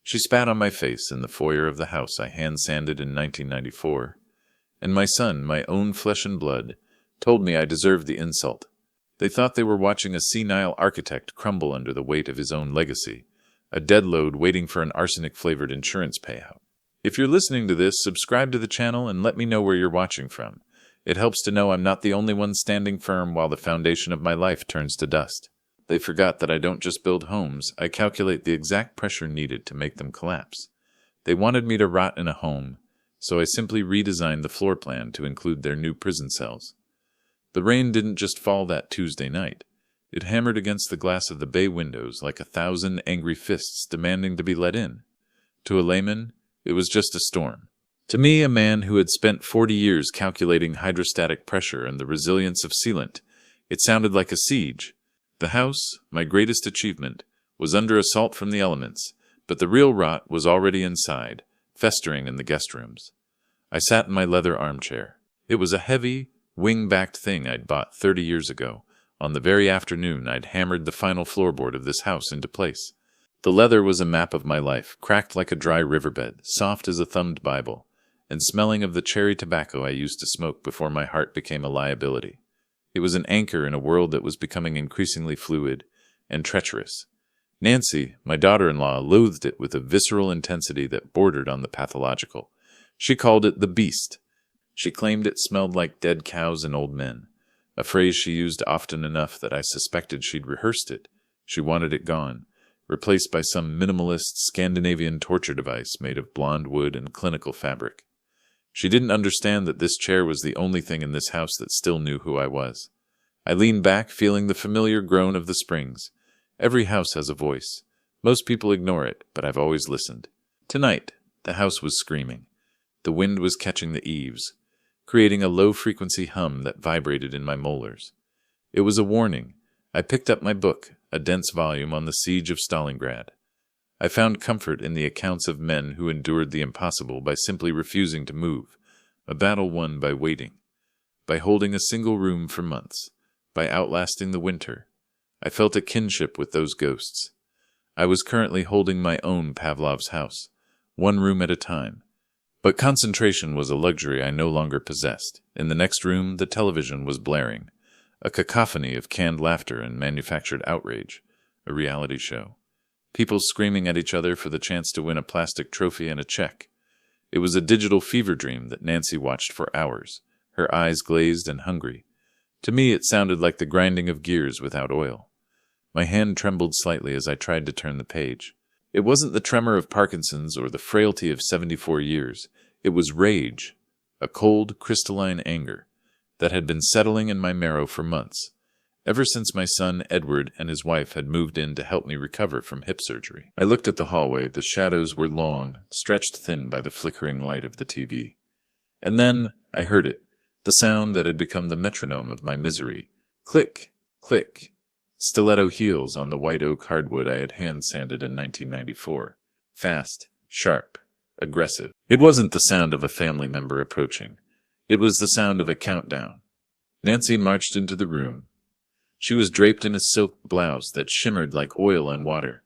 She spat on my face in the foyer of the house I hand-sanded in 1994, and my son, my own flesh and blood, told me I deserved the insult. They thought they were watching a senile architect crumble under the weight of his own legacy, a dead load waiting for an arsenic-flavored insurance payout. If you're listening to this, subscribe to the channel and let me know where you're watching from. It helps to know I'm not the only one standing firm while the foundation of my life turns to dust. They forgot that I don't just build homes, I calculate the exact pressure needed to make them collapse. They wanted me to rot in a home, so I simply redesigned the floor plan to include their new prison cells. The rain didn't just fall that Tuesday night. It hammered against the glass of the bay windows like 1,000 angry fists demanding to be let in. To a layman, it was just a storm. To me, a man who had spent 40 years calculating hydrostatic pressure and the resilience of sealant, it sounded like a siege. The house, my greatest achievement, was under assault from the elements, but the real rot was already inside, festering in the guest rooms. I sat in my leather armchair. It was a heavy, wing-backed thing I'd bought 30 years ago, on the very afternoon I'd hammered the final floorboard of this house into place. The leather was a map of my life, cracked like a dry riverbed, soft as a thumbed Bible, and smelling of the cherry tobacco I used to smoke before my heart became a liability. It was an anchor in a world that was becoming increasingly fluid and treacherous. Nancy, my daughter-in-law, loathed it with a visceral intensity that bordered on the pathological. She called it the beast. She claimed it smelled like dead cows and old men, a phrase she used often enough that I suspected she'd rehearsed it. She wanted it gone, replaced by some minimalist Scandinavian torture device made of blonde wood and clinical fabric. She didn't understand that this chair was the only thing in this house that still knew who I was. I leaned back, feeling the familiar groan of the springs. Every house has a voice. Most people ignore it, but I've always listened. Tonight, the house was screaming. The wind was catching the eaves, creating a low-frequency hum that vibrated in my molars. It was a warning. I picked up my book, a dense volume on the siege of Stalingrad. I found comfort in the accounts of men who endured the impossible by simply refusing to move, a battle won by waiting, by holding a single room for months, by outlasting the winter. I felt a kinship with those ghosts. I was currently holding my own Pavlov's house, one room at a time. But concentration was a luxury I no longer possessed. In the next room, the television was blaring, a cacophony of canned laughter and manufactured outrage, a reality show. People screaming at each other for the chance to win a plastic trophy and a check. It was a digital fever dream that Nancy watched for hours, her eyes glazed and hungry. To me, it sounded like the grinding of gears without oil. My hand trembled slightly as I tried to turn the page. It wasn't the tremor of Parkinson's or the frailty of 74 years. It was rage, a cold, crystalline anger that had been settling in my marrow for months, ever since my son Edward and his wife had moved in to help me recover from hip surgery. I looked at the hallway. The shadows were long, stretched thin by the flickering light of the TV. And then I heard it, the sound that had become the metronome of my misery. Click, click. Stiletto heels on the white oak hardwood I had hand-sanded in 1994. Fast, sharp, aggressive. It wasn't the sound of a family member approaching. It was the sound of a countdown. Nancy marched into the room. She was draped in a silk blouse that shimmered like oil and water,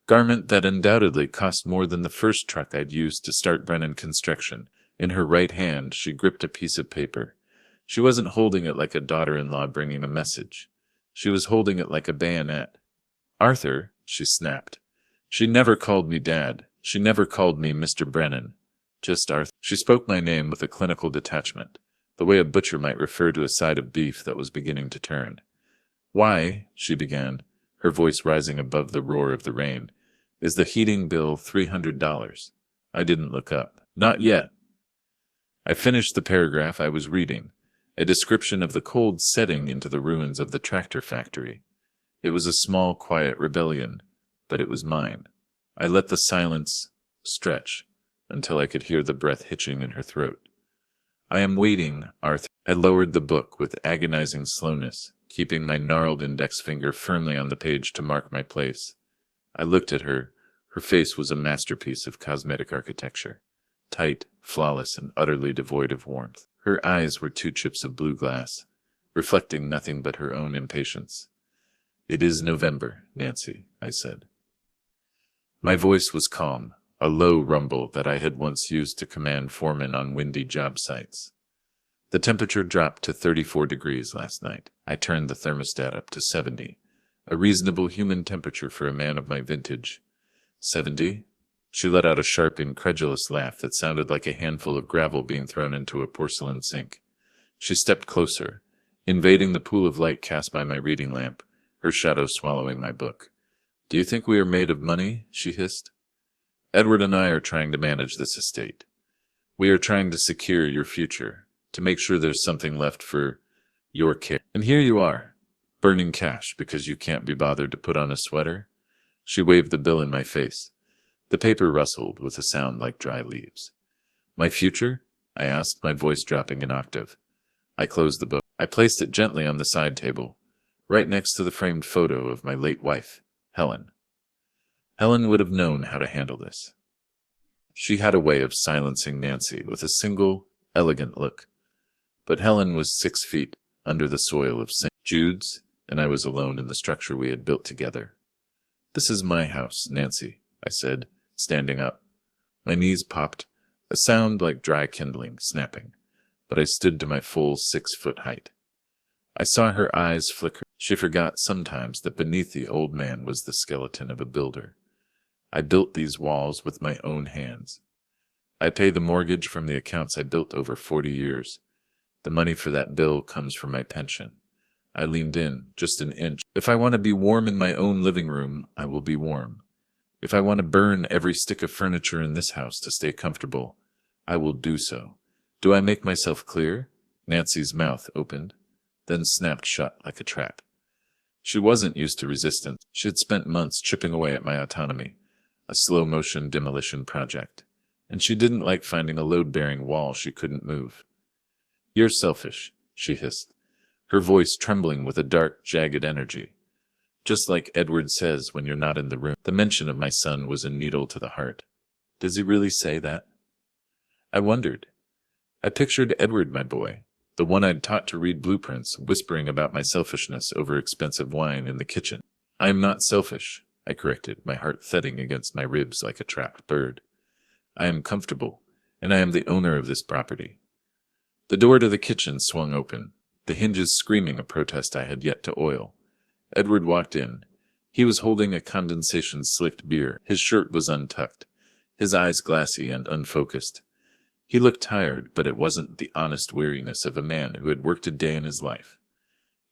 garment that undoubtedly cost more than the first truck I'd used to start Brennan construction. In her right hand, she gripped a piece of paper. She wasn't holding it like a daughter-in-law bringing a message. She was holding it like a bayonet. "Arthur," she snapped. She never called me Dad. She never called me Mr. Brennan. Just Arthur. She spoke my name with a clinical detachment, the way a butcher might refer to a side of beef that was beginning to turn. "Why," she began, her voice rising above the roar of the rain, "is the heating bill $300? I didn't look up. Not yet. I finished the paragraph I was reading, a description of the cold setting into the ruins of the tractor factory. It was a small, quiet rebellion, but it was mine. I let the silence stretch until I could hear the breath hitching in her throat. "I am waiting, Arthur." I lowered the book with agonizing slowness, keeping my gnarled index finger firmly on the page to mark my place. I looked at her. Her face was a masterpiece of cosmetic architecture, tight, flawless, and utterly devoid of warmth. Her eyes were two chips of blue glass, reflecting nothing but her own impatience. "It is November, Nancy," I said. My voice was calm, a low rumble that I had once used to command foremen on windy job sites. The temperature dropped to 34 degrees last night. I turned the thermostat up to 70, a reasonable human temperature for a man of my vintage. 70? She let out a sharp, incredulous laugh that sounded like a handful of gravel being thrown into a porcelain sink. She stepped closer, invading the pool of light cast by my reading lamp, her shadow swallowing my book. "Do you think we are made of money?" she hissed. "Edward and I are trying to manage this estate. We are trying to secure your future, to make sure there's something left for your care. And here you are, burning cash because you can't be bothered to put on a sweater." She waved the bill in my face. The paper rustled with a sound like dry leaves. "My future?" I asked, my voice dropping an octave. I closed the book. I placed it gently on the side table, right next to the framed photo of my late wife, Helen. Helen would have known how to handle this. She had a way of silencing Nancy with a single, elegant look. But Helen was 6 feet under the soil of St. Jude's, and I was alone in the structure we had built together. "This is my house, Nancy," I said, standing up. My knees popped, a sound like dry kindling snapping, but I stood to my full 6-foot height. I saw her eyes flicker. She forgot sometimes that beneath the old man was the skeleton of a builder. I built these walls with my own hands. I pay the mortgage from the accounts I built over 40 years. The money for that bill comes from my pension. I leaned in, just an inch. If I want to be warm in my own living room, I will be warm. If I want to burn every stick of furniture in this house to stay comfortable, I will do so. Do I make myself clear? Nancy's mouth opened, then snapped shut like a trap. She wasn't used to resistance. She had spent months chipping away at my autonomy, a slow-motion demolition project, and she didn't like finding a load-bearing wall she couldn't move. "You're selfish," she hissed, her voice trembling with a dark, jagged energy. "Just like Edward says when you're not in the room." The mention of my son was a needle to the heart. Does he really say that? I wondered. I pictured Edward, my boy, the one I'd taught to read blueprints, whispering about my selfishness over expensive wine in the kitchen. "I am not selfish," I corrected, my heart thudding against my ribs like a trapped bird. "I am comfortable, and I am the owner of this property." The door to the kitchen swung open, the hinges screaming a protest I had yet to oil. Edward walked in. He was holding a condensation-slicked beer. His shirt was untucked, his eyes glassy and unfocused. He looked tired, but it wasn't the honest weariness of a man who had worked a day in his life.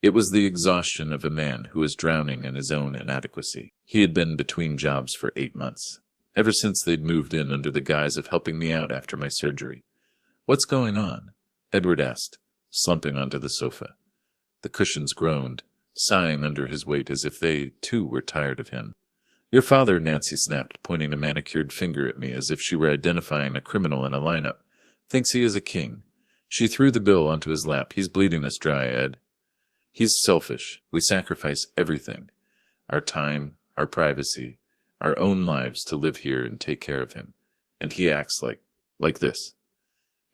It was the exhaustion of a man who was drowning in his own inadequacy. He had been between jobs for 8 months, ever since they'd moved in under the guise of helping me out after my surgery. "What's going on?" Edward asked, slumping onto the sofa. The cushions groaned, sighing under his weight as if they, too, were tired of him. "Your father," Nancy snapped, pointing a manicured finger at me as if she were identifying a criminal in a lineup, "thinks he is a king." She threw the bill onto his lap. "He's bleeding us dry, Ed. He's selfish. We sacrifice everything. Our time, our privacy, our own lives to live here and take care of him. And he acts like this."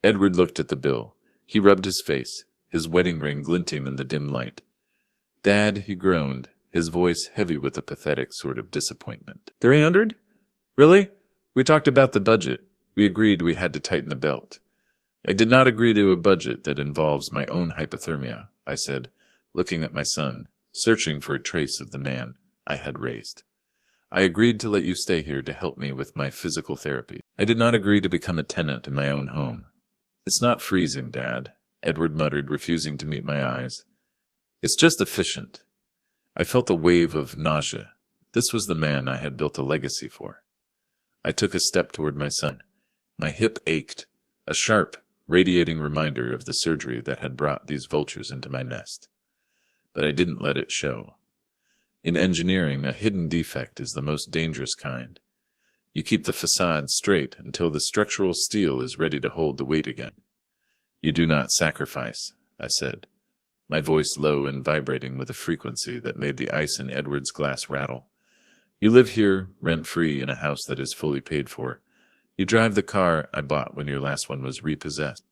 Edward looked at the bill. He rubbed his face, his wedding ring glinting in the dim light. "Dad," he groaned, his voice heavy with a pathetic sort of disappointment. 300? Really? We talked about the budget. We agreed we had to tighten the belt. "I did not agree to a budget that involves my own hypothermia," I said, looking at my son, searching for a trace of the man I had raised. "I agreed to let you stay here to help me with my physical therapy. I did not agree to become a tenant in my own home." "It's not freezing, Dad," Edward muttered, refusing to meet my eyes. "It's just efficient." I felt a wave of nausea. This was the man I had built a legacy for. I took a step toward my son. My hip ached, a sharp, radiating reminder of the surgery that had brought these vultures into my nest. But I didn't let it show. In engineering, a hidden defect is the most dangerous kind. You keep the facade straight until the structural steel is ready to hold the weight again. "You do not sacrifice," I said, my voice low and vibrating with a frequency that made the ice in Edward's glass rattle. "You live here, rent-free, in a house that is fully paid for. You drive the car I bought when your last one was repossessed.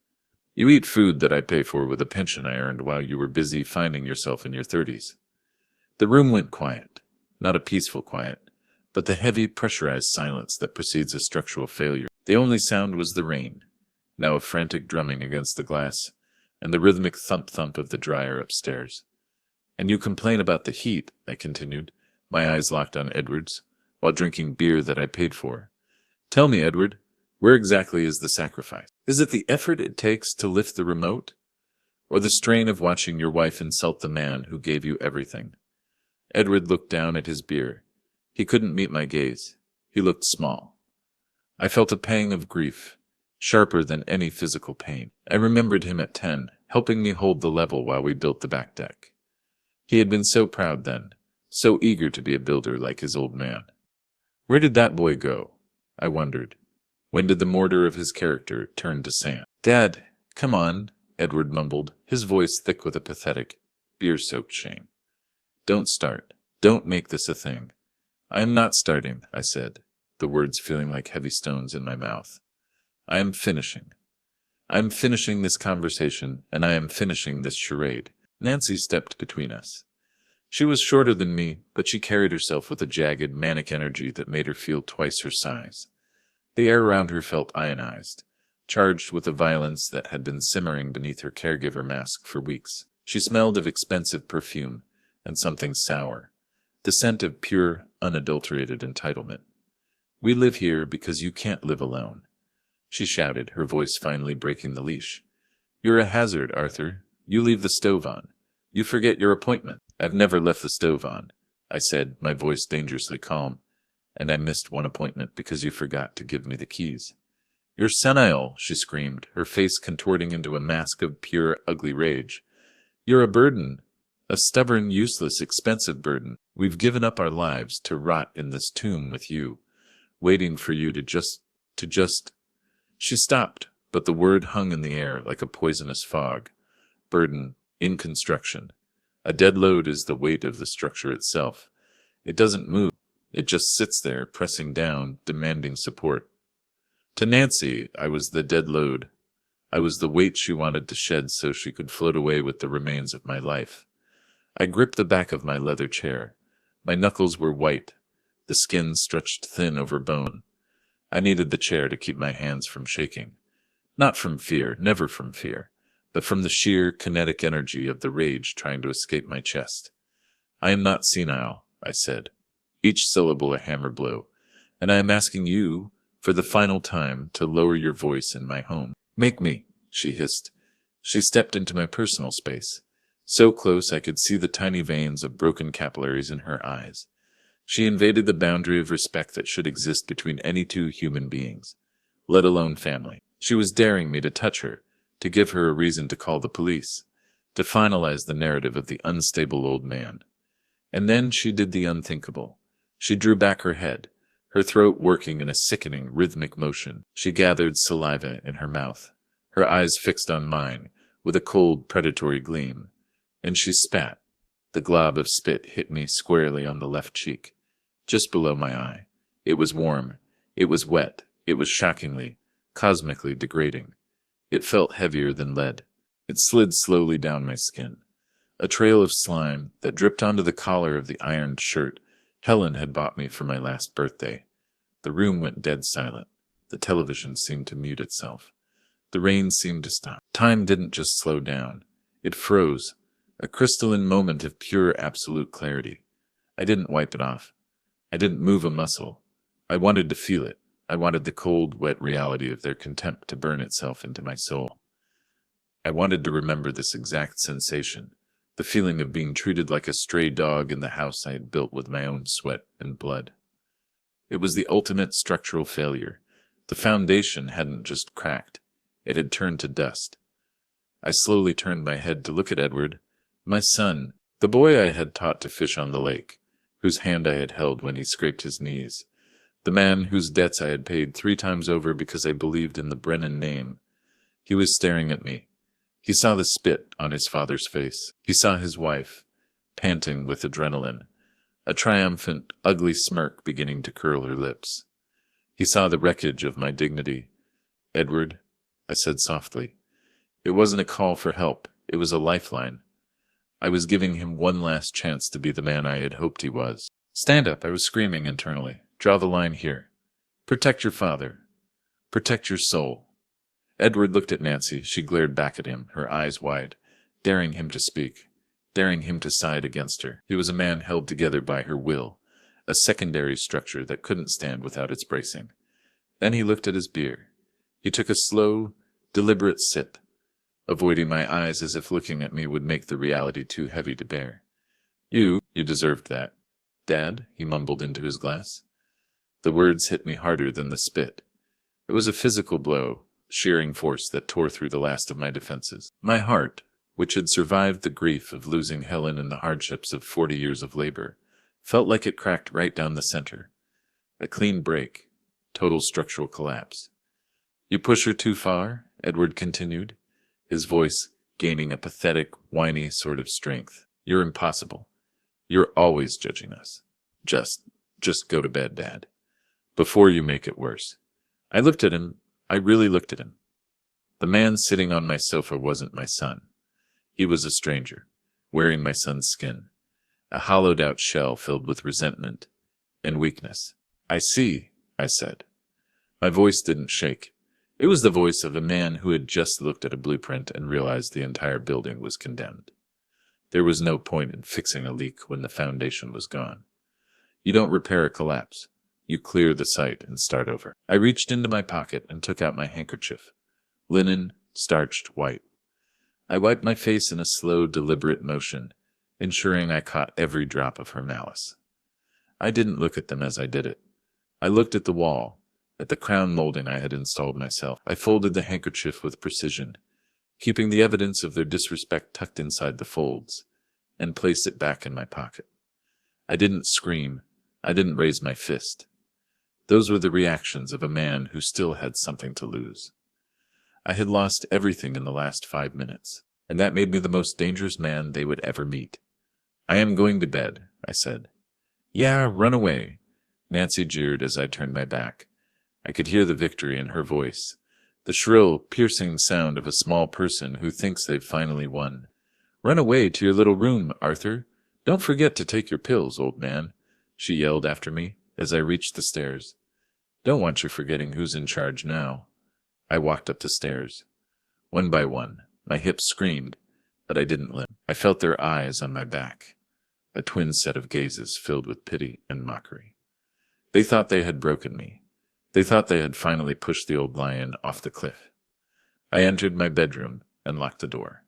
You eat food that I pay for with a pension I earned while you were busy finding yourself in your 30s. The room went quiet, not a peaceful quiet, but the heavy, pressurized silence that precedes a structural failure. The only sound was the rain, now a frantic drumming against the glass, and the rhythmic thump-thump of the dryer upstairs. "And you complain about the heat," I continued, my eyes locked on Edward's, while drinking beer that I paid for. "Tell me, Edward, where exactly is the sacrifice? Is it the effort it takes to lift the remote? Or the strain of watching your wife insult the man who gave you everything?" Edward looked down at his beer. He couldn't meet my gaze. He looked small. I felt a pang of grief, sharper than any physical pain. I remembered him at 10, helping me hold the level while we built the back deck. He had been so proud then, so eager to be a builder like his old man. Where did that boy go? I wondered. When did the mortar of his character turn to sand? "Dad, come on," Edward mumbled, his voice thick with a pathetic, beer-soaked shame. "Don't start. Don't make this a thing." "I am not starting," I said, the words feeling like heavy stones in my mouth. "I am finishing. I am finishing this conversation, and I am finishing this charade." Nancy stepped between us. She was shorter than me, but she carried herself with a jagged, manic energy that made her feel twice her size. The air around her felt ionized, charged with a violence that had been simmering beneath her caregiver mask for weeks. She smelled of expensive perfume and something sour, the scent of pure, unadulterated entitlement. "We live here because you can't live alone," she shouted, her voice finally breaking the leash. "You're a hazard, Arthur. You leave the stove on. You forget your appointment." "I've never left the stove on," I said, my voice dangerously calm. "And I missed one appointment because you forgot to give me the keys." "You're senile," she screamed, her face contorting into a mask of pure, ugly rage. "You're a burden. A stubborn, useless, expensive burden. We've given up our lives to rot in this tomb with you, waiting for you to just... She stopped, but the word hung in the air like a poisonous fog. Burden, in construction. A dead load is the weight of the structure itself. It doesn't move. It just sits there, pressing down, demanding support. To Nancy, I was the dead load. I was the weight she wanted to shed so she could float away with the remains of my life. I gripped the back of my leather chair. My knuckles were white, the skin stretched thin over bone. I needed the chair to keep my hands from shaking. Not from fear, never from fear, but from the sheer kinetic energy of the rage trying to escape my chest. "I am not senile," I said, each syllable a hammer blow, "and I am asking you, for the final time, to lower your voice in my home." "Make me," she hissed. She stepped into my personal space, so close I could see the tiny veins of broken capillaries in her eyes. She invaded the boundary of respect that should exist between any two human beings, let alone family. She was daring me to touch her, to give her a reason to call the police, to finalize the narrative of the unstable old man. And then she did the unthinkable. She drew back her head, her throat working in a sickening, rhythmic motion. She gathered saliva in her mouth, her eyes fixed on mine, with a cold, predatory gleam. And she spat. The glob of spit hit me squarely on the left cheek, just below my eye. It was warm. It was wet. It was shockingly, cosmically degrading. It felt heavier than lead. It slid slowly down my skin. A trail of slime that dripped onto the collar of the ironed shirt Helen had bought me for my last birthday. The room went dead silent. The television seemed to mute itself. The rain seemed to stop. Time didn't just slow down. It froze, a crystalline moment of pure absolute clarity. I didn't wipe it off. I didn't move a muscle. I wanted to feel it. I wanted the cold, wet reality of their contempt to burn itself into my soul. I wanted to remember this exact sensation, the feeling of being treated like a stray dog in the house I had built with my own sweat and blood. It was the ultimate structural failure. The foundation hadn't just cracked. It had turned to dust. I slowly turned my head to look at Edward, my son, the boy I had taught to fish on the lake, whose hand I had held when he scraped his knees, the man whose debts I had paid 3 times over because I believed in the Brennan name. He was staring at me. He saw the spit on his father's face. He saw his wife, panting with adrenaline, a triumphant, ugly smirk beginning to curl her lips. He saw the wreckage of my dignity. "Edward," I said softly. It wasn't a call for help. It was a lifeline. I was giving him one last chance to be the man I had hoped he was. Stand up, I was screaming internally. Draw the line here. Protect your father. Protect your soul. Edward looked at Nancy. She glared back at him, her eyes wide, daring him to speak, daring him to side against her. He was a man held together by her will, a secondary structure that couldn't stand without its bracing. Then he looked at his beer. He took a slow, deliberate sip, avoiding my eyes as if looking at me would make the reality too heavy to bear. You deserved that. Dad, he mumbled into his glass. The words hit me harder than the spit. It was a physical blow, shearing force that tore through the last of my defenses. My heart, which had survived the grief of losing Helen and the hardships of 40 years of labor, felt like it cracked right down the center. A clean break. Total structural collapse. You push her too far, Edward continued, his voice gaining a pathetic, whiny sort of strength. You're impossible. You're always judging us. Just go to bed, Dad. Before you make it worse. I looked at him. I really looked at him. The man sitting on my sofa wasn't my son. He was a stranger, wearing my son's skin, a hollowed-out shell filled with resentment and weakness. I see, I said. My voice didn't shake. It was the voice of a man who had just looked at a blueprint and realized the entire building was condemned. There was no point in fixing a leak when the foundation was gone. You don't repair a collapse. You clear the site and start over. I reached into my pocket and took out my handkerchief. Linen, starched white. I wiped my face in a slow, deliberate motion, ensuring I caught every drop of her malice. I didn't look at them as I did it. I looked at the wall, at the crown molding I had installed myself. I folded the handkerchief with precision, keeping the evidence of their disrespect tucked inside the folds, and placed it back in my pocket. I didn't scream. I didn't raise my fist. Those were the reactions of a man who still had something to lose. I had lost everything in the last 5 minutes, and that made me the most dangerous man they would ever meet. I am going to bed, I said. Yeah, run away, Nancy jeered as I turned my back. I could hear the victory in her voice, the shrill, piercing sound of a small person who thinks they've finally won. Run away to your little room, Arthur. Don't forget to take your pills, old man, she yelled after me as I reached the stairs. Don't want you forgetting who's in charge now. I walked up the stairs. One by one, my hips screamed, but I didn't limp. I felt their eyes on my back, a twin set of gazes filled with pity and mockery. They thought they had broken me. They thought they had finally pushed the old lion off the cliff. I entered my bedroom and locked the door.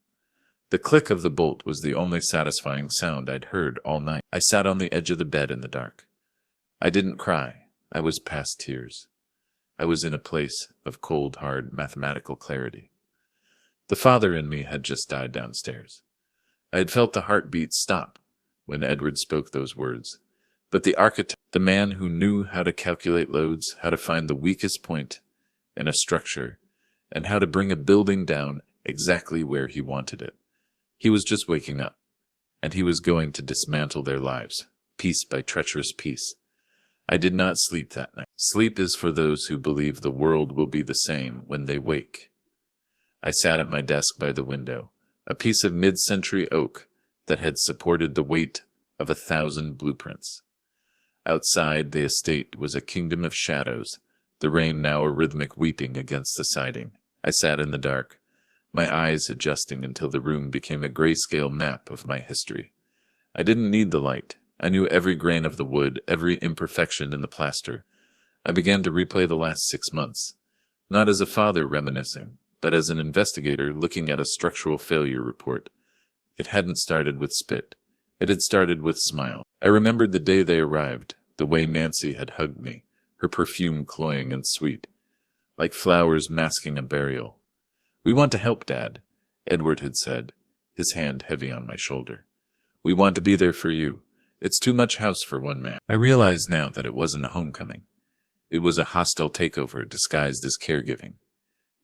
The click of the bolt was the only satisfying sound I'd heard all night. I sat on the edge of the bed in the dark. I didn't cry. I was past tears. I was in a place of cold, hard, mathematical clarity. The father in me had just died downstairs. I had felt the heartbeat stop when Edward spoke those words. But the architect, the man who knew how to calculate loads, how to find the weakest point in a structure, and how to bring a building down exactly where he wanted it, he was just waking up, and he was going to dismantle their lives, piece by treacherous piece. I did not sleep that night. Sleep is for those who believe the world will be the same when they wake. I sat at my desk by the window, a piece of mid-century oak that had supported the weight of 1,000 blueprints. Outside the estate was a kingdom of shadows, the rain now a rhythmic weeping against the siding. I sat in the dark, my eyes adjusting until the room became a grayscale map of my history. I didn't need the light. I knew every grain of the wood, every imperfection in the plaster. I began to replay the last 6 months, not as a father reminiscing, but as an investigator looking at a structural failure report. It hadn't started with spit. It had started with smile. I remembered the day they arrived, the way Nancy had hugged me, her perfume cloying and sweet, like flowers masking a burial. We want to help, Dad, Edward had said, his hand heavy on my shoulder. We want to be there for you. It's too much house for one man. I realized now that it wasn't a homecoming. It was a hostile takeover disguised as caregiving.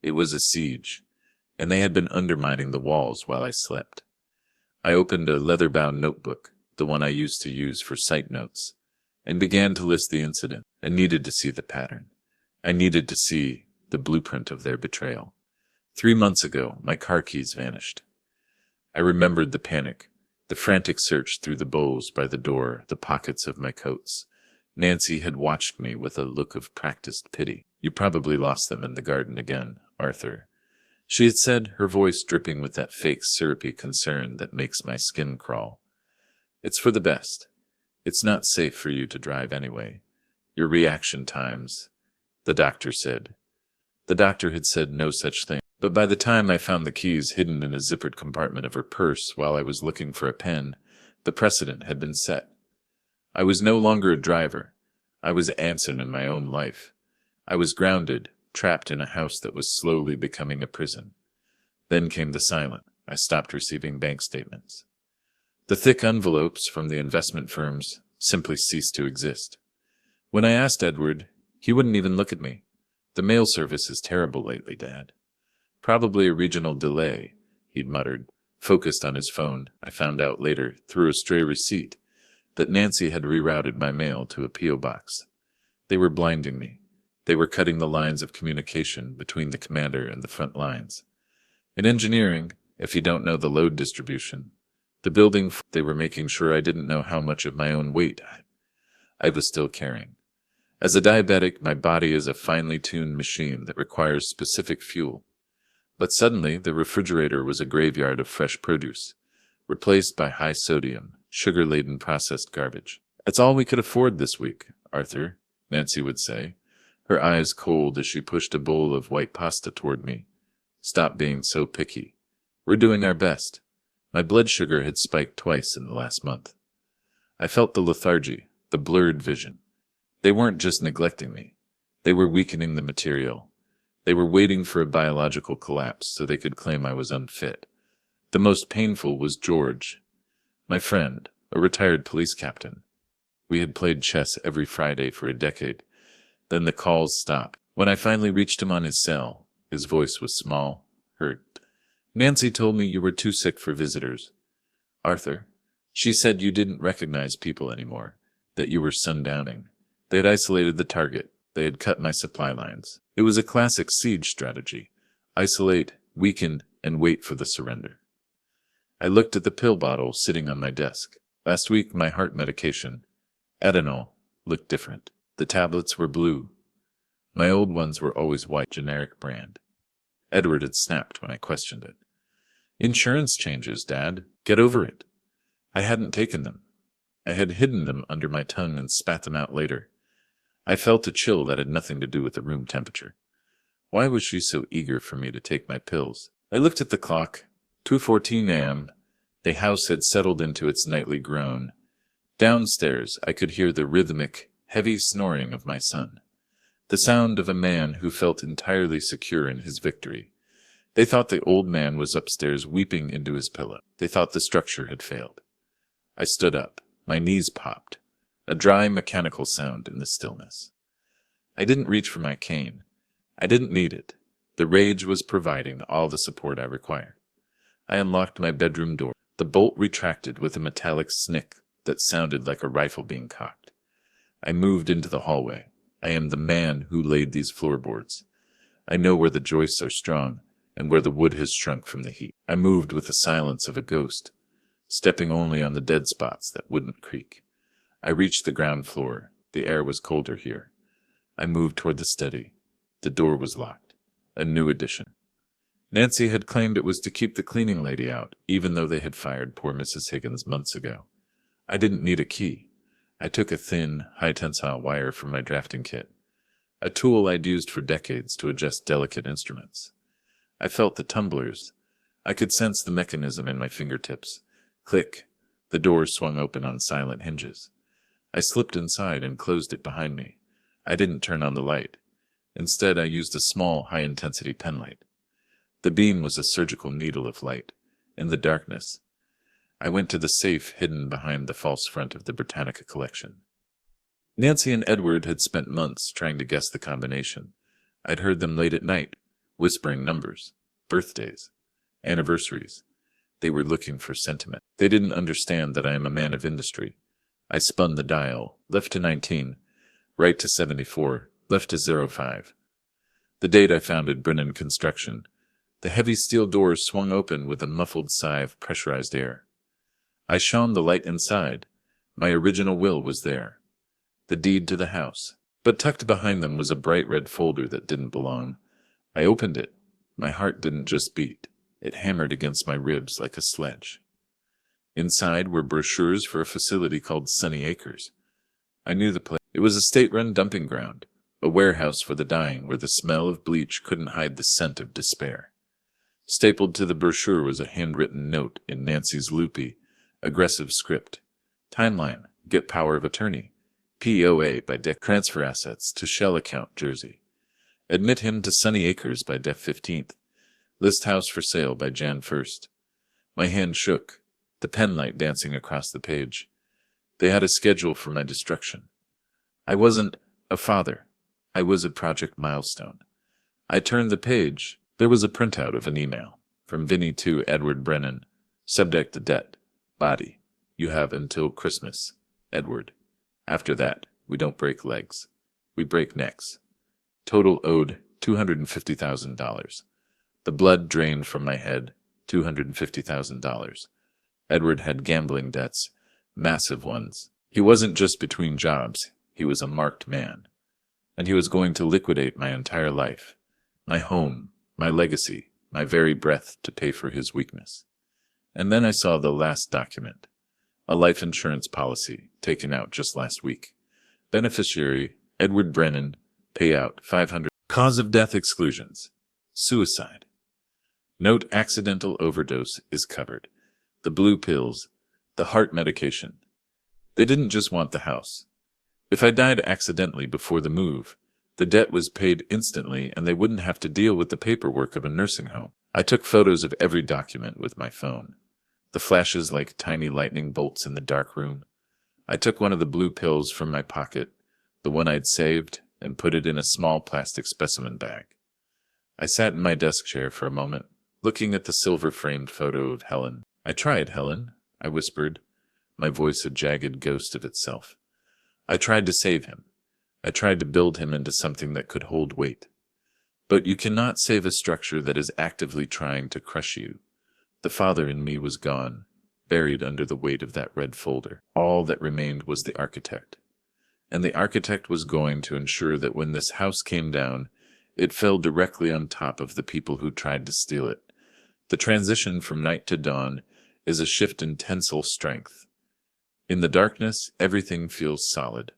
It was a siege, and they had been undermining the walls while I slept. I opened a leather-bound notebook, the one I used to use for site notes, and began to list the incident. I needed to see the pattern. I needed to see the blueprint of their betrayal. 3 months ago, my car keys vanished. I remembered the panic, The frantic search through the bowls by the door, the pockets of my coats. Nancy had watched me with a look of practiced pity. "You probably lost them in the garden again, Arthur," she had said, her voice dripping with that fake syrupy concern that makes my skin crawl. "It's for the best. It's not safe for you to drive anyway. Your reaction times," the doctor said. The doctor had said no such thing. But by the time I found the keys hidden in a zippered compartment of her purse while I was looking for a pen, the precedent had been set. I was no longer a driver. I was Anson in my own life. I was grounded, trapped in a house that was slowly becoming a prison. Then came the silence. I stopped receiving bank statements. The thick envelopes from the investment firms simply ceased to exist. When I asked Edward, he wouldn't even look at me. "The mail service is terrible lately, Dad." "Probably a regional delay," he'd muttered, focused on his phone. I found out later, through a stray receipt, that Nancy had rerouted my mail to a P.O. box. They were blinding me. They were cutting the lines of communication between the commander and the front lines. In engineering, if you don't know the load distribution, the building, they were making sure I didn't know how much of my own weight I was still carrying. As a diabetic, my body is a finely tuned machine that requires specific fuel. But suddenly, the refrigerator was a graveyard of fresh produce, replaced by high-sodium, sugar-laden processed garbage. "That's all we could afford this week, Arthur," Nancy would say, her eyes cold as she pushed a bowl of white pasta toward me. "Stop being so picky. We're doing our best." My blood sugar had spiked twice in the last month. I felt the lethargy, the blurred vision. They weren't just neglecting me. They were weakening the material. They were waiting for a biological collapse so they could claim I was unfit. The most painful was George, my friend, a retired police captain. We had played chess every Friday for a decade. Then the calls stopped. When I finally reached him on his cell, his voice was small, hurt. "Nancy told me you were too sick for visitors, Arthur. She said you didn't recognize people anymore, that you were sundowning. They had isolated the target. They had cut my supply lines. It was a classic siege strategy. Isolate, weaken, and wait for the surrender." I looked at the pill bottle sitting on my desk. Last week, my heart medication, Adenol, looked different. The tablets were blue. My old ones were always white, generic brand. Edward had snapped when I questioned it. "Insurance changes, Dad. Get over it." I hadn't taken them. I had hidden them under my tongue and spat them out later. I felt a chill that had nothing to do with the room temperature. Why was she so eager for me to take my pills? I looked at the clock. 2:14 a.m. The house had settled into its nightly groan. Downstairs, I could hear the rhythmic, heavy snoring of my son. The sound of a man who felt entirely secure in his victory. They thought the old man was upstairs weeping into his pillow. They thought the structure had failed. I stood up. My knees popped. A dry, mechanical sound in the stillness. I didn't reach for my cane. I didn't need it. The rage was providing all the support I required. I unlocked my bedroom door. The bolt retracted with a metallic snick that sounded like a rifle being cocked. I moved into the hallway. I am the man who laid these floorboards. I know where the joists are strong and where the wood has shrunk from the heat. I moved with the silence of a ghost, stepping only on the dead spots that wouldn't creak. I reached the ground floor. The air was colder here. I moved toward the study. The door was locked. A new addition. Nancy had claimed it was to keep the cleaning lady out, even though they had fired poor Mrs. Higgins months ago. I didn't need a key. I took a thin, high-tensile wire from my drafting kit, a tool I'd used for decades to adjust delicate instruments. I felt the tumblers. I could sense the mechanism in my fingertips. Click. The door swung open on silent hinges. I slipped inside and closed it behind me. I didn't turn on the light. Instead, I used a small, high-intensity penlight. The beam was a surgical needle of light. In the darkness, I went to the safe hidden behind the false front of the Britannica collection. Nancy and Edward had spent months trying to guess the combination. I'd heard them late at night, whispering numbers, birthdays, anniversaries. They were looking for sentiment. They didn't understand that I am a man of industry. I spun the dial, left to 19, right to 74, left to 05. The date I founded Brennan Construction. The heavy steel doors swung open with a muffled sigh of pressurized air. I shone the light inside. My original will was there. The deed to the house. But tucked behind them was a bright red folder that didn't belong. I opened it. My heart didn't just beat. It hammered against my ribs like a sledge. Inside were brochures for a facility called Sunny Acres. I knew the place. It was a state-run dumping ground, a warehouse for the dying where the smell of bleach couldn't hide the scent of despair. Stapled to the brochure was a handwritten note in Nancy's loopy, aggressive script. Timeline, get power of attorney. POA by Dec. Transfer assets to Shell account, Jersey. Admit him to Sunny Acres by Def 15th. List house for sale by Jan 1st. My hand shook, the penlight dancing across the page. They had a schedule for my destruction. I wasn't a father. I was a project milestone. I turned the page. There was a printout of an email. From Vinny to Edward Brennan. Subject debt. Body. You have until Christmas. Edward. After that, we don't break legs. We break necks. Total owed $250,000. The blood drained from my head, $250,000. Edward had gambling debts, massive ones. He wasn't just between jobs, he was a marked man. And he was going to liquidate my entire life, my home, my legacy, my very breath to pay for his weakness. And then I saw the last document, a life insurance policy taken out just last week. Beneficiary, Edward Brennan, payout $500. Cause of death exclusions, suicide. Note accidental overdose is covered. The blue pills, the heart medication. They didn't just want the house. If I died accidentally before the move, the debt was paid instantly and they wouldn't have to deal with the paperwork of a nursing home. I took photos of every document with my phone. The flashes like tiny lightning bolts in the dark room. I took one of the blue pills from my pocket, the one I'd saved, and put it in a small plastic specimen bag. I sat in my desk chair for a moment, looking at the silver-framed photo of Helen. I tried, Helen, I whispered, my voice a jagged ghost of itself. I tried to save him. I tried to build him into something that could hold weight. But you cannot save a structure that is actively trying to crush you. The father in me was gone, buried under the weight of that red folder. All that remained was the architect. And the architect was going to ensure that when this house came down, it fell directly on top of the people who tried to steal it. The transition from night to dawn is a shift in tensile strength. In the darkness, everything feels solid,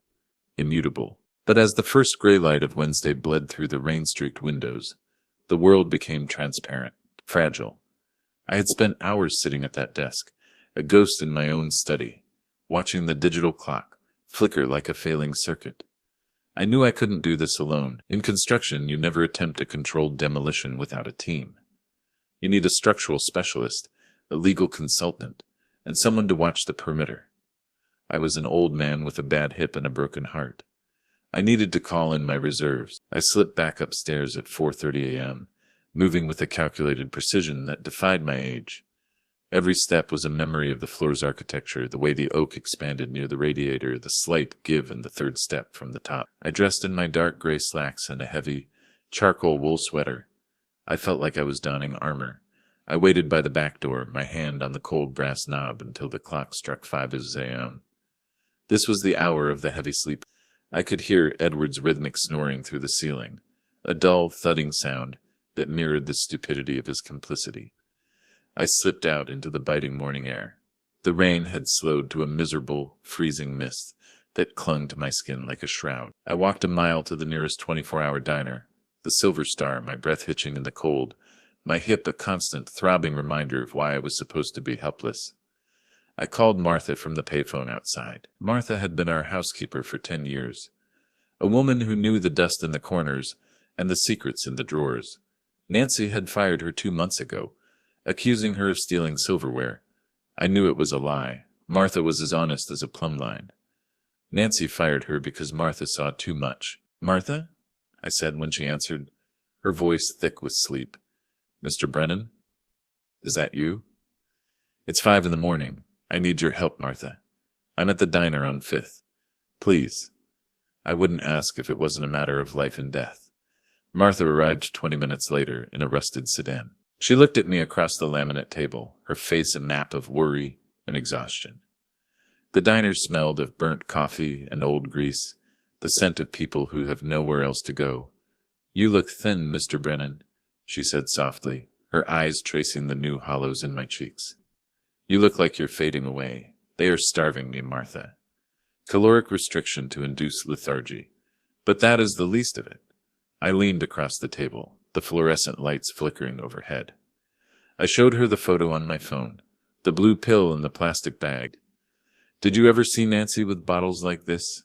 immutable. But as the first gray light of Wednesday bled through the rain-streaked windows, the world became transparent, fragile. I had spent hours sitting at that desk, a ghost in my own study, watching the digital clock flicker like a failing circuit. I knew I couldn't do this alone. In construction, you never attempt a controlled demolition without a team. You need a structural specialist, a legal consultant, and someone to watch the perimeter. I was an old man with a bad hip and a broken heart. I needed to call in my reserves. I slipped back upstairs at 4:30 a.m., moving with a calculated precision that defied my age. Every step was a memory of the floor's architecture, the way the oak expanded near the radiator, the slight give in the third step from the top. I dressed in my dark gray slacks and a heavy, charcoal wool sweater. I felt like I was donning armor. I waited by the back door, my hand on the cold brass knob until the clock struck 5 a.m. This was the hour of the heavy sleep. I could hear Edward's rhythmic snoring through the ceiling, a dull, thudding sound that mirrored the stupidity of his complicity. I slipped out into the biting morning air. The rain had slowed to a miserable, freezing mist that clung to my skin like a shroud. I walked a mile to the nearest 24-hour diner, the Silver Star, my breath hitching in the cold, my hip a constant, throbbing reminder of why I was supposed to be helpless. I called Martha from the payphone outside. Martha had been our housekeeper for 10 years, a woman who knew the dust in the corners and the secrets in the drawers. Nancy had fired her 2 months ago, accusing her of stealing silverware. I knew it was a lie. Martha was as honest as a plumb line. Nancy fired her because Martha saw too much. "Martha?" I said when she answered, her voice thick with sleep. "Mr. Brennan? Is that you?" "It's 5 a.m. I need your help, Martha. I'm at the diner on 5th. Please." I wouldn't ask if it wasn't a matter of life and death. Martha arrived 20 minutes later in a rusted sedan. She looked at me across the laminate table, her face a map of worry, and exhaustion. The diner smelled of burnt coffee and old grease, the scent of people who have nowhere else to go. "You look thin, Mr. Brennan," she said softly, her eyes tracing the new hollows in my cheeks. "You look like you're fading away. They are starving me, Martha." Caloric restriction to induce lethargy. But that is the least of it. I leaned across the table, the fluorescent lights flickering overhead. I showed her the photo on my phone, the blue pill in the plastic bag. "Did you ever see Nancy with bottles like this?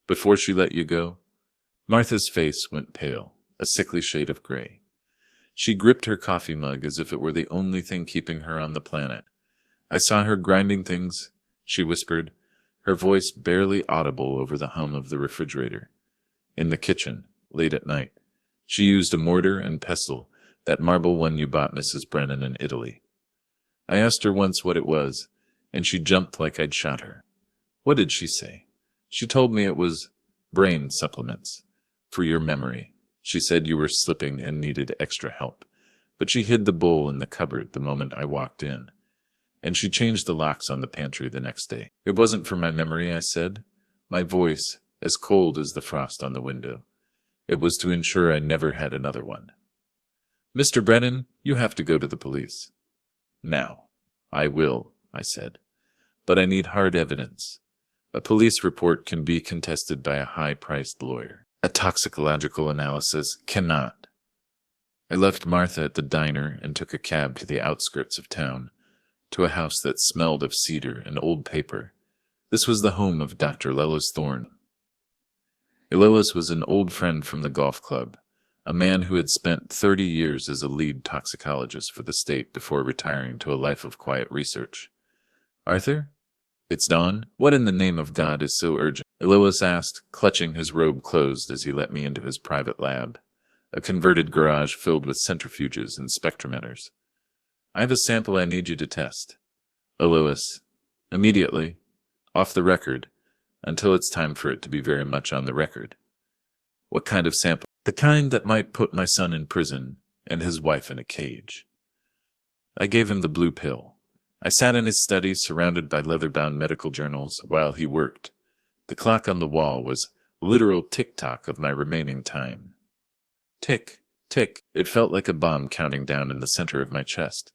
Before she let you go?" Martha's face went pale, a sickly shade of gray. She gripped her coffee mug as if it were the only thing keeping her on the planet. "I saw her grinding things," she whispered, her voice barely audible over the hum of the refrigerator. "In the kitchen, late at night. She used a mortar and pestle, that marble one you bought Mrs. Brennan in Italy. I asked her once what it was, and she jumped like I'd shot her." "What did she say?" "She told me it was brain supplements. For your memory. She said you were slipping and needed extra help. But she hid the bowl in the cupboard the moment I walked in. And she changed the locks on the pantry the next day." "It wasn't for my memory," I said, my voice as cold as the frost on the window. "It was to ensure I never had another one." "Mr. Brennan, you have to go to the police." "Now." "I will," I said. "But I need hard evidence. A police report can be contested by a high-priced lawyer. A toxicological analysis cannot." I left Martha at the diner and took a cab to the outskirts of town, to a house that smelled of cedar and old paper. This was the home of Dr. Lellis Thorne. Lellis was an old friend from the golf club, a man who had spent 30 years as a lead toxicologist for the state before retiring to a life of quiet research. "Arthur? It's Dawn. What in the name of God is so urgent?" Lellis asked, clutching his robe closed as he let me into his private lab, a converted garage filled with centrifuges and spectrometers. "I have a sample I need you to test." "Lellis, immediately. Off the record, until it's time for it to be very much on the record." "What kind of sample?" "The kind that might put my son in prison and his wife in a cage." I gave him the blue pill. I sat in his study surrounded by leather-bound medical journals while he worked. The clock on the wall was literal tick-tock of my remaining time. Tick, tick. It felt like a bomb counting down in the center of my chest.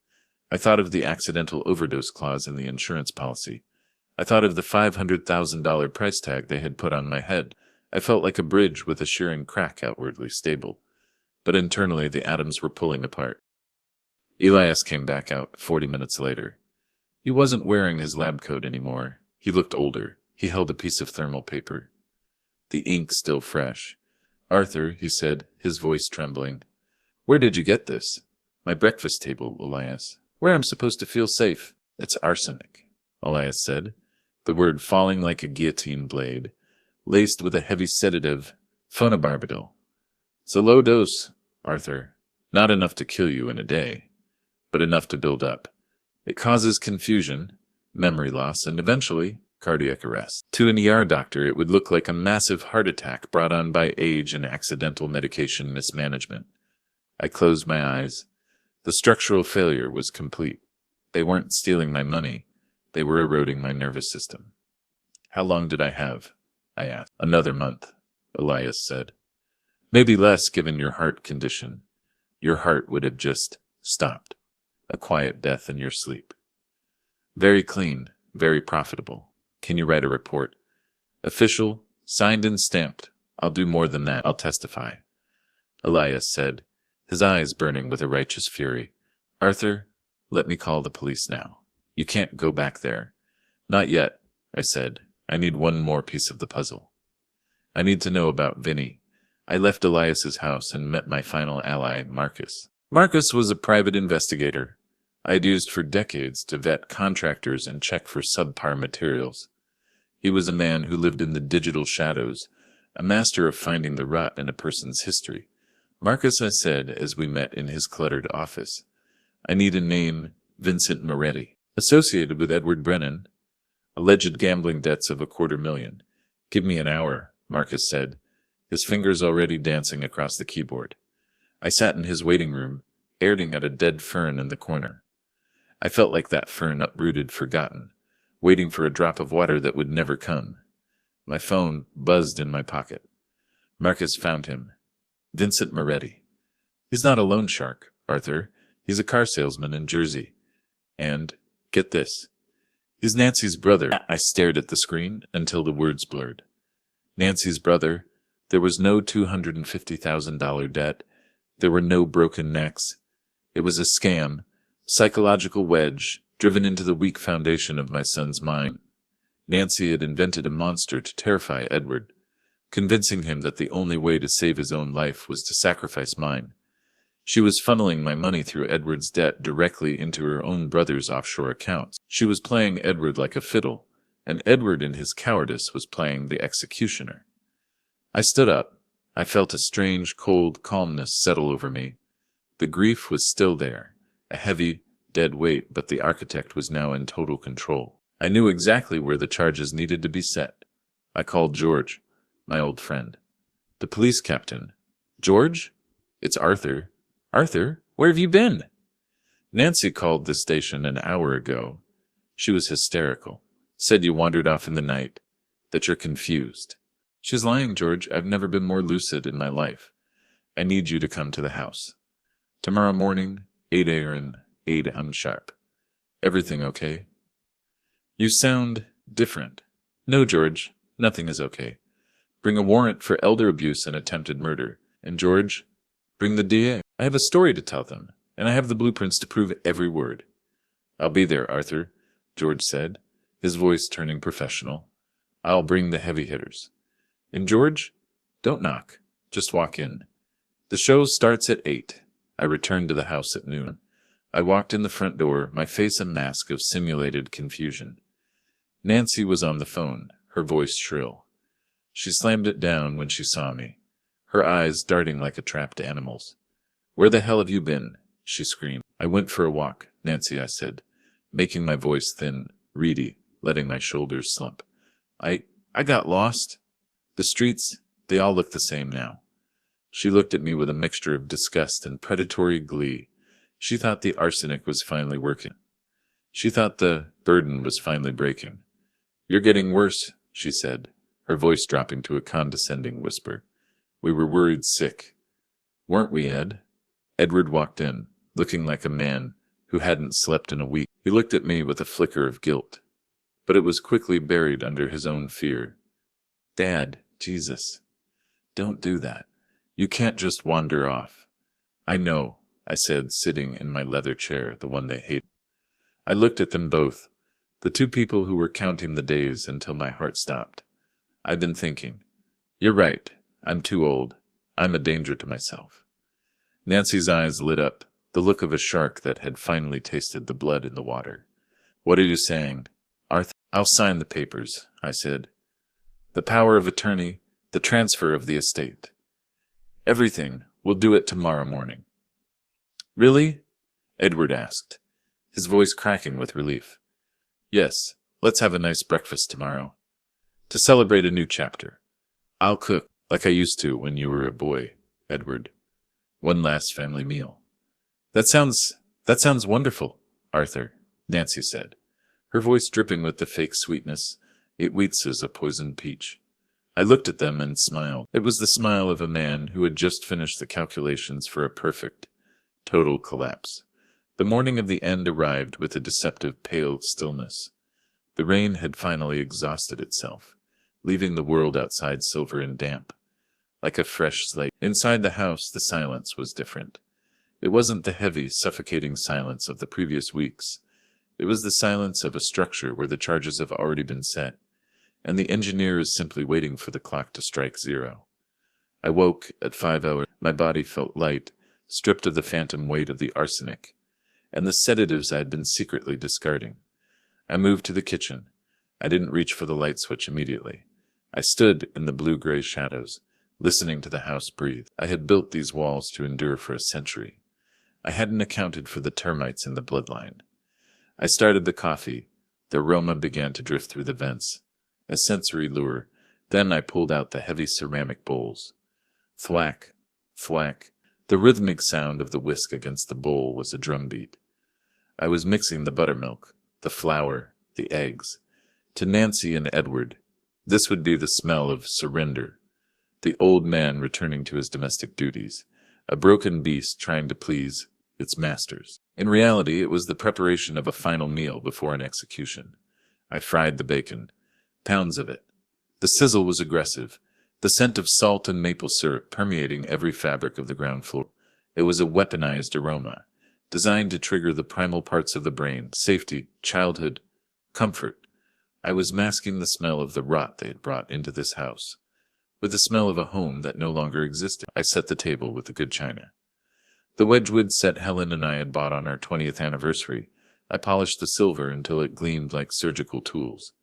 I thought of the accidental overdose clause in the insurance policy. I thought of the $500,000 price tag they had put on my head. I felt like a bridge with a shearing crack outwardly stable. But internally the atoms were pulling apart. Elias came back out 40 minutes later. He wasn't wearing his lab coat anymore. He looked older. He held a piece of thermal paper. The ink still fresh. "Arthur," he said, his voice trembling. "Where did you get this?" "My breakfast table, Elias. Where I'm supposed to feel safe." "It's arsenic," Elias said, the word falling like a guillotine blade, laced with a heavy sedative, phenobarbital. "It's a low dose, Arthur. Not enough to kill you in a day, but enough to build up. It causes confusion, memory loss, and eventually cardiac arrest. To an ER doctor, it would look like a massive heart attack brought on by age and accidental medication mismanagement." I closed my eyes. The structural failure was complete. They weren't stealing my money. They were eroding my nervous system. "How long did I have?" I asked. "Another month," Elias said. "Maybe less given your heart condition. Your heart would have just stopped. A quiet death in your sleep. Very clean, very profitable. Can you write a report? Official, signed and stamped. I'll do more than that. I'll testify." Elias said, his eyes burning with a righteous fury. "Arthur, let me call the police now. You can't go back there." "Not yet," I said. "I need one more piece of the puzzle. I need to know about Vinny." I left Elias's house and met my final ally, Marcus. Marcus was a private investigator I had used for decades to vet contractors and check for subpar materials. He was a man who lived in the digital shadows, a master of finding the rot in a person's history. "Marcus," I said as we met in his cluttered office, "I need a name, Vincent Moretti, associated with Edward Brennan, alleged gambling debts of $250,000. "Give me an hour," Marcus said, his fingers already dancing across the keyboard. I sat in his waiting room, staring at a dead fern in the corner. I felt like that fern uprooted, forgotten, waiting for a drop of water that would never come. My phone buzzed in my pocket. Marcus found him. Vincent Moretti. He's not a loan shark, Arthur. He's a car salesman in Jersey. And, get this, he's Nancy's brother. I stared at the screen until the words blurred. Nancy's brother. There was no $250,000 debt. There were no broken necks. It was a scam, psychological wedge, driven into the weak foundation of my son's mind. Nancy had invented a monster to terrify Edward, convincing him that the only way to save his own life was to sacrifice mine. She was funneling my money through Edward's debt directly into her own brother's offshore accounts. She was playing Edward like a fiddle, and Edward in his cowardice was playing the executioner. I stood up. I felt a strange, cold calmness settle over me. The grief was still there, a heavy, dead weight, but the architect was now in total control. I knew exactly where the charges needed to be set. I called George, my old friend. The police captain. George? It's Arthur. Arthur, where have you been? Nancy called the station an hour ago. She was hysterical. Said you wandered off in the night. That you're confused. She's lying, George. I've never been more lucid in my life. I need you to come to the house. Tomorrow morning, 8 a.m., 8 a.m. sharp. Everything okay? You sound different. No, George, nothing is okay. Bring a warrant for elder abuse and attempted murder. And George, bring the DA. I have a story to tell them, and I have the blueprints to prove every word. I'll be there, Arthur, George said, his voice turning professional. I'll bring the heavy hitters. And George, don't knock. Just walk in. The show starts at 8. I returned to the house at noon. I walked in the front door, my face a mask of simulated confusion. Nancy was on the phone, her voice shrill. She slammed it down when she saw me, her eyes darting like a trapped animal's. Where the hell have you been? She screamed. I went for a walk, Nancy, I said, making my voice thin, reedy, letting my shoulders slump. I got lost. The streets, they all look the same now. She looked at me with a mixture of disgust and predatory glee. She thought the arsenic was finally working. She thought the burden was finally breaking. You're getting worse, she said, her voice dropping to a condescending whisper. We were worried sick. Weren't we, Ed? Edward walked in, looking like a man who hadn't slept in a week. He looked at me with a flicker of guilt, but it was quickly buried under his own fear. Dad, Jesus, don't do that. You can't just wander off. I know, I said, sitting in my leather chair, the one they hated. I looked at them both, the two people who were counting the days until my heart stopped. I've been thinking. You're right. I'm too old. I'm a danger to myself. Nancy's eyes lit up, the look of a shark that had finally tasted the blood in the water. What are you saying? Arthur, I'll sign the papers, I said. The power of attorney, the transfer of the estate. Everything. We'll do it tomorrow morning. Really? Edward asked, his voice cracking with relief. Yes, let's have a nice breakfast tomorrow. To celebrate a new chapter. I'll cook, like I used to when you were a boy, Edward. One last family meal. That sounds wonderful, Arthur, Nancy said, her voice dripping with the fake sweetness it wheats a poisoned peach. I looked at them and smiled. It was the smile of a man who had just finished the calculations for a perfect, total collapse. The morning of the end arrived with a deceptive pale stillness. The rain had finally exhausted itself, leaving the world outside silver and damp, like a fresh slate. Inside the house, the silence was different. It wasn't the heavy, suffocating silence of the previous weeks. It was the silence of a structure where the charges have already been set, and the engineer is simply waiting for the clock to strike 0. I woke at 5 hours. My body felt light, stripped of the phantom weight of the arsenic, and the sedatives I had been secretly discarding. I moved to the kitchen. I didn't reach for the light switch immediately. I stood in the blue-gray shadows, listening to the house breathe. I had built these walls to endure for a century. I hadn't accounted for the termites in the bloodline. I started the coffee. The aroma began to drift through the vents, a sensory lure. Then I pulled out the heavy ceramic bowls. Thwack, thwack. The rhythmic sound of the whisk against the bowl was a drumbeat. I was mixing the buttermilk, the flour, the eggs, To Nancy and Edward, this would be the smell of surrender, the old man returning to his domestic duties, a broken beast trying to please its masters. In reality, it was the preparation of a final meal before an execution. I fried the bacon, pounds of it. The sizzle was aggressive, the scent of salt and maple syrup permeating every fabric of the ground floor. It was a weaponized aroma, designed to trigger the primal parts of the brain: safety, childhood, comfort. I was masking the smell of the rot they had brought into this house with the smell of a home that no longer existed. I set the table with the good china. The Wedgwood set Helen and I had bought on our 20th anniversary. I polished the silver until it gleamed like surgical tools.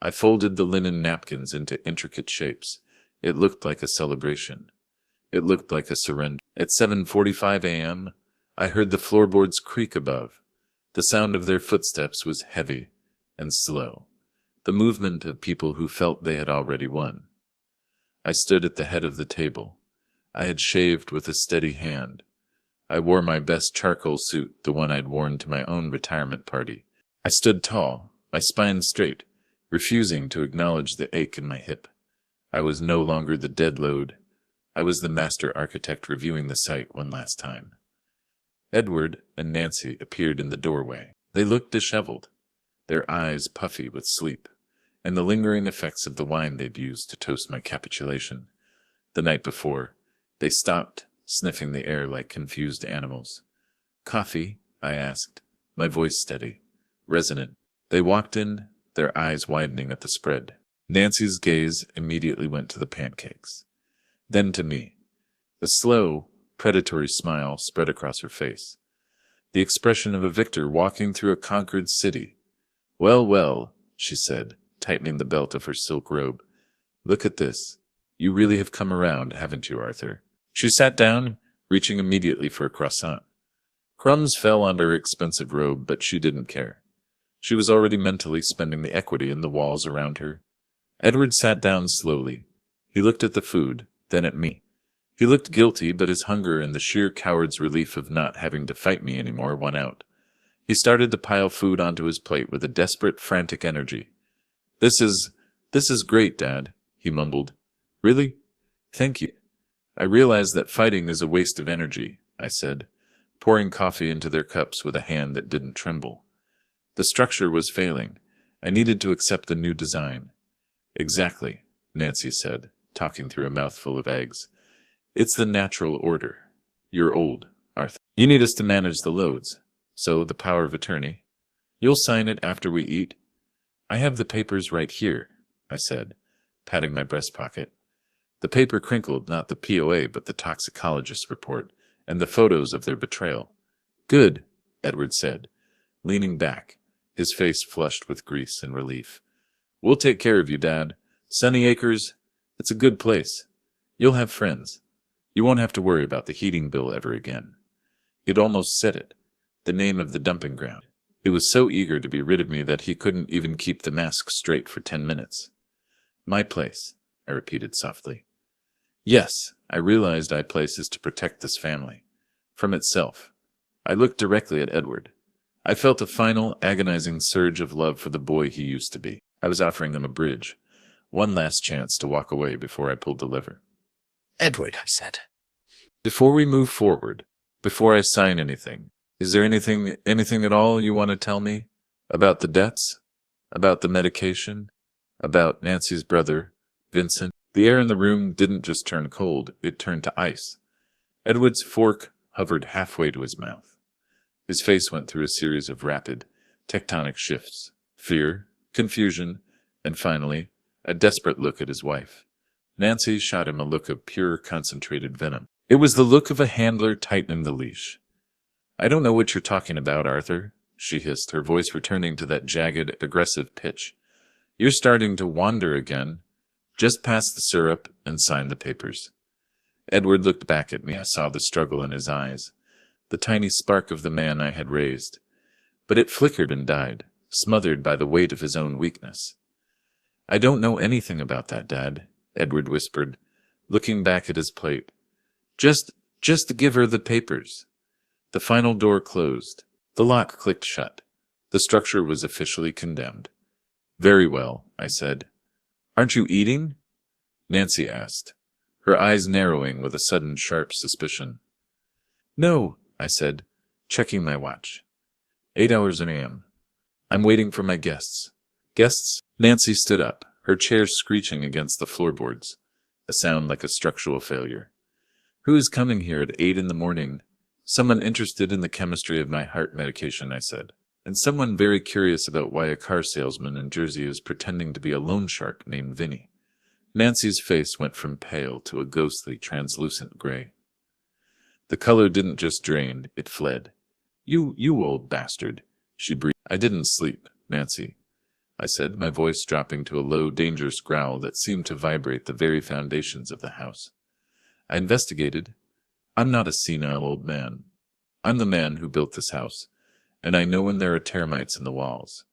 I folded the linen napkins into intricate shapes. It looked like a celebration. It looked like a surrender. At 7:45 a.m., I heard the floorboards creak above. The sound of their footsteps was heavy and slow, the movement of people who felt they had already won. I stood at the head of the table. I had shaved with a steady hand. I wore my best charcoal suit, the one I'd worn to my own retirement party. I stood tall, my spine straight, refusing to acknowledge the ache in my hip. I was no longer the dead load. I was the master architect reviewing the site one last time. Edward and Nancy appeared in the doorway. They looked disheveled, their eyes puffy with sleep, and the lingering effects of the wine they'd used to toast my capitulation. The night before, they stopped, sniffing the air like confused animals. "Coffee?" I asked, my voice steady, resonant. They walked in, their eyes widening at the spread. Nancy's gaze immediately went to the pancakes, then to me. A slow, predatory smile spread across her face, the expression of a victor walking through a conquered city. "Well, well," she said, tightening the belt of her silk robe. "Look at this. You really have come around, haven't you, Arthur?" She sat down, reaching immediately for a croissant. Crumbs fell on her expensive robe, but she didn't care. She was already mentally spending the equity in the walls around her. Edward sat down slowly. He looked at the food, then at me. He looked guilty, but his hunger and the sheer coward's relief of not having to fight me anymore won out. He started to pile food onto his plate with a desperate, frantic energy. This is great, Dad," he mumbled. "Really? Thank you." "I realize that fighting is a waste of energy," I said, pouring coffee into their cups with a hand that didn't tremble. The structure was failing. I needed to accept the new design. "Exactly," Nancy said, talking through a mouthful of eggs. "It's the natural order. You're old, Arthur. You need us to manage the loads. So, the power of attorney. You'll sign it after we eat." "I have the papers right here," I said, patting my breast pocket. The paper crinkled, not the POA but the toxicologist's report, and the photos of their betrayal. "Good," Edward said, leaning back, his face flushed with grease and relief. "We'll take care of you, Dad. Sunny Acres, it's a good place. You'll have friends. You won't have to worry about the heating bill ever again." He'd almost said it, the name of the dumping ground. He was so eager to be rid of me that he couldn't even keep the mask straight for 10 minutes. "My place," I repeated softly. "Yes, I realized I places to protect this family. From itself." I looked directly at Edward. I felt a final, agonizing surge of love for the boy he used to be. I was offering them a bridge, one last chance to walk away before I pulled the lever. "Edward," I said. "Before we move forward, before I sign anything, is there anything at all you want to tell me? About the debts? About the medication? About Nancy's brother, Vincent?" The air in the room didn't just turn cold, it turned to ice. Edward's fork hovered halfway to his mouth. His face went through a series of rapid, tectonic shifts: fear, confusion, and finally, a desperate look at his wife. Nancy shot him a look of pure, concentrated venom. It was the look of a handler tightening the leash. "I don't know what you're talking about, Arthur," she hissed, her voice returning to that jagged, aggressive pitch. "You're starting to wander again. Just pass the syrup and sign the papers." Edward looked back at me. I saw the struggle in his eyes, the tiny spark of the man I had raised. But it flickered and died, smothered by the weight of his own weakness. "I don't know anything about that, Dad," Edward whispered, looking back at his plate. Just give her the papers." The final door closed. The lock clicked shut. The structure was officially condemned. Very well, I said. Aren't you eating? Nancy asked, her eyes narrowing with a sudden sharp suspicion. No, I said, checking my watch. 8 hours a.m. I'm waiting for my guests. Guests? Nancy stood up, her chair screeching against the floorboards, a sound like a structural failure. Who is coming here at 8 in the morning? Someone interested in the chemistry of my heart medication, I said. And someone very curious about why a car salesman in Jersey is pretending to be a loan shark named Vinny. Nancy's face went from pale to a ghostly, translucent gray. The color didn't just drain, it fled. You old bastard, she breathed. I didn't sleep, Nancy, I said, my voice dropping to a low, dangerous growl that seemed to vibrate the very foundations of the house. I investigated. I'm not a senile old man. I'm the man who built this house, and I know when there are termites in the walls.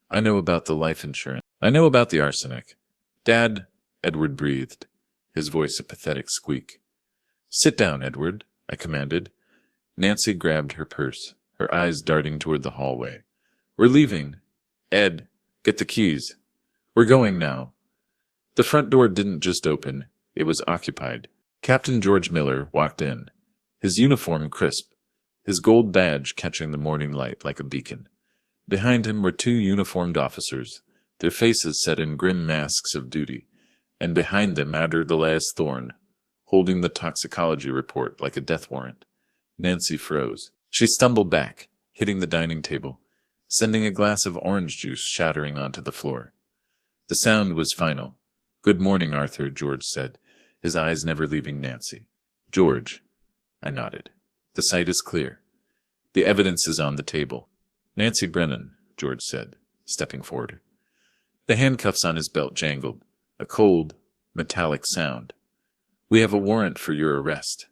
I know about the life insurance. I know about the arsenic. Dad, Edward breathed, his voice a pathetic squeak. Sit down, Edward, I commanded. Nancy grabbed her purse, her eyes darting toward the hallway. We're leaving. Ed, get the keys. We're going now. The front door didn't just open, it was occupied. Captain George Miller walked in, his uniform crisp, his gold badge catching the morning light like a beacon. Behind him were two uniformed officers, their faces set in grim masks of duty, and behind them Adder the last Thorn, holding the toxicology report like a death warrant. Nancy froze. She stumbled back, hitting the dining table, sending a glass of orange juice shattering onto the floor. The sound was final. Good morning, Arthur, George said, his eyes never leaving Nancy. George, I nodded. The site is clear. The evidence is on the table. Nancy Brennan, George said, stepping forward. The handcuffs on his belt jangled, a cold, metallic sound. We have a warrant for your arrest.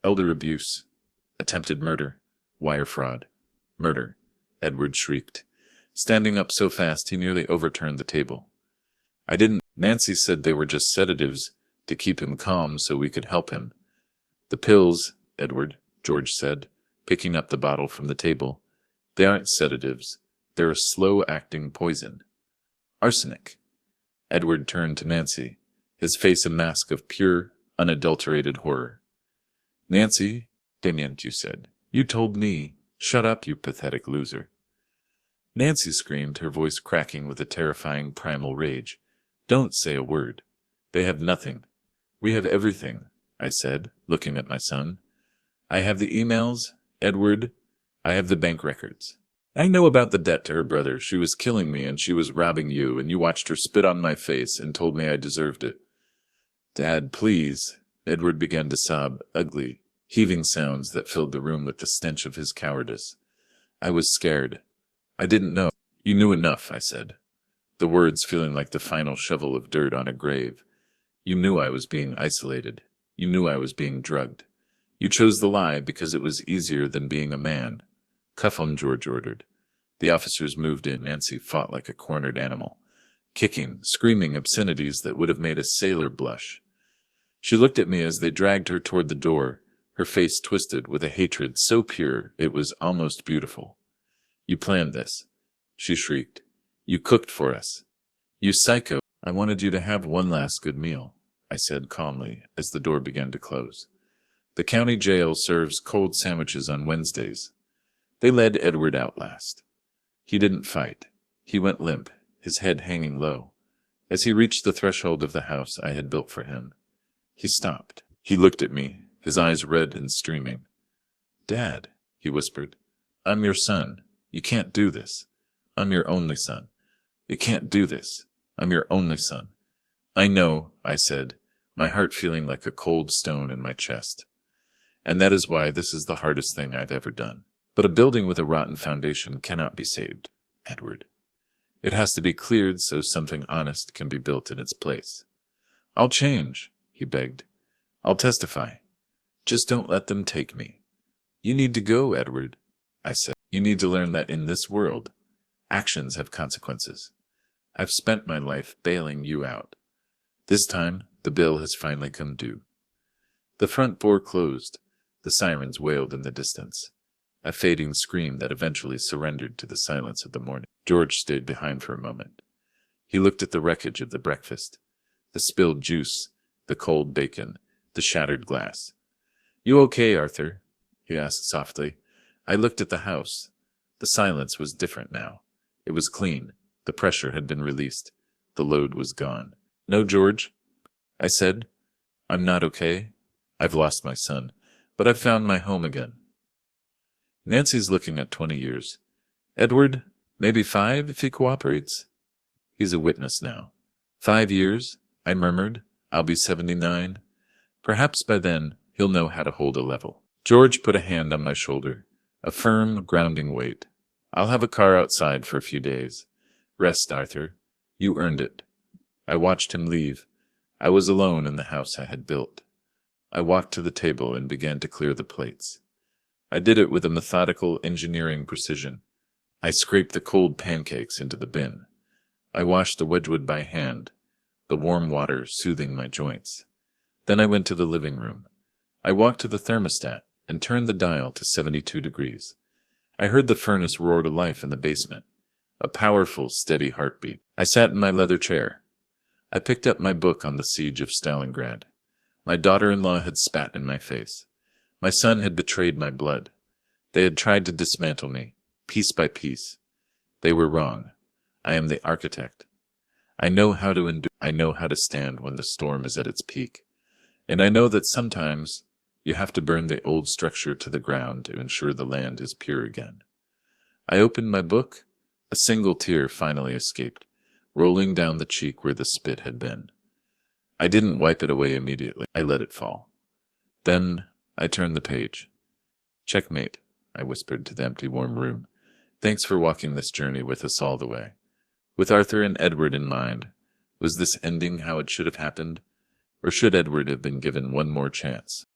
Elder abuse, attempted murder, wire fraud, murder, Edward shrieked, standing up so fast he nearly overturned the table. I didn't. Nancy said they were just sedatives to keep him calm so we could help him. The pills, Edward, George said, picking up the bottle from the table. They aren't sedatives. They're a slow-acting poison. Arsenic. Edward turned to Nancy, his face a mask of pure, unadulterated horror. Nancy, Deniant, you said. You told me. Shut up, you pathetic loser. Nancy screamed, her voice cracking with a terrifying primal rage. Don't say a word. They have nothing. We have everything, I said, looking at my son. I have the emails, Edward. I have the bank records. I know about the debt to her brother. She was killing me and she was robbing you, and you watched her spit on my face and told me I deserved it. Dad, please. Edward began to sob, ugly, heaving sounds that filled the room with the stench of his cowardice. I was scared. I didn't know. You knew enough, I said, the words feeling like the final shovel of dirt on a grave. You knew I was being isolated. You knew I was being drugged. You chose the lie because it was easier than being a man. Cuff him, George ordered. The officers moved in. Nancy fought like a cornered animal, kicking, screaming obscenities that would have made a sailor blush. She looked at me as they dragged her toward the door, her face twisted with a hatred so pure it was almost beautiful. You planned this, she shrieked. You cooked for us. You psycho. I wanted you to have one last good meal, I said calmly as the door began to close. The county jail serves cold sandwiches on Wednesdays. They led Edward out last. He didn't fight. He went limp, his head hanging low. As he reached the threshold of the house I had built for him, he stopped. He looked at me, his eyes red and streaming. Dad, he whispered, I'm your son. You can't do this. I'm your only son. You can't do this. I'm your only son. I know, I said, my heart feeling like a cold stone in my chest. And that is why this is the hardest thing I've ever done. But a building with a rotten foundation cannot be saved, Edward. It has to be cleared so something honest can be built in its place. I'll change, he begged. I'll testify. Just don't let them take me. You need to go, Edward, I said. You need to learn that in this world, actions have consequences. I've spent my life bailing you out. This time, the bill has finally come due. The front door closed. The sirens wailed in the distance, a fading scream that eventually surrendered to the silence of the morning. George stayed behind for a moment, He looked at the wreckage of the breakfast, the spilled juice, the cold bacon, the shattered glass. "You okay, Arthur?" he asked softly. I looked at the house. The silence was different now. It was clean. The pressure had been released. The load was gone. "No, George," I said. "I'm not okay. I've lost my son, but I've found my home again." Nancy's looking at 20 years. "Edward, maybe 5 if he cooperates." "He's a witness now." "5 years," I murmured. "I'll be 79. Perhaps by then he'll know how to hold a level." George put a hand on my shoulder, a firm, grounding weight. "I'll have a car outside for a few days. Rest, Arthur. You earned it." I watched him leave. I was alone in the house I had built. I walked to the table and began to clear the plates. I did it with a methodical engineering precision. I scraped the cold pancakes into the bin. I washed the Wedgwood by hand, the warm water soothing my joints. Then I went to the living room. I walked to the thermostat and turned the dial to 72 degrees. I heard the furnace roar to life in the basement, a powerful, steady heartbeat. I sat in my leather chair. I picked up my book on the siege of Stalingrad. My daughter-in-law had spat in my face. My son had betrayed my blood. They had tried to dismantle me, piece by piece. They were wrong. I am the architect. I know how to endure. I know how to stand when the storm is at its peak. And I know that sometimes you have to burn the old structure to the ground to ensure the land is pure again. I opened my book. A single tear finally escaped, rolling down the cheek where the spit had been. I didn't wipe it away immediately. I let it fall. Then I turned the page. "Checkmate," I whispered to the empty, warm room. "Thanks for walking this journey with us all the way." With Arthur and Edward in mind, was this ending how it should have happened? Or should Edward have been given one more chance?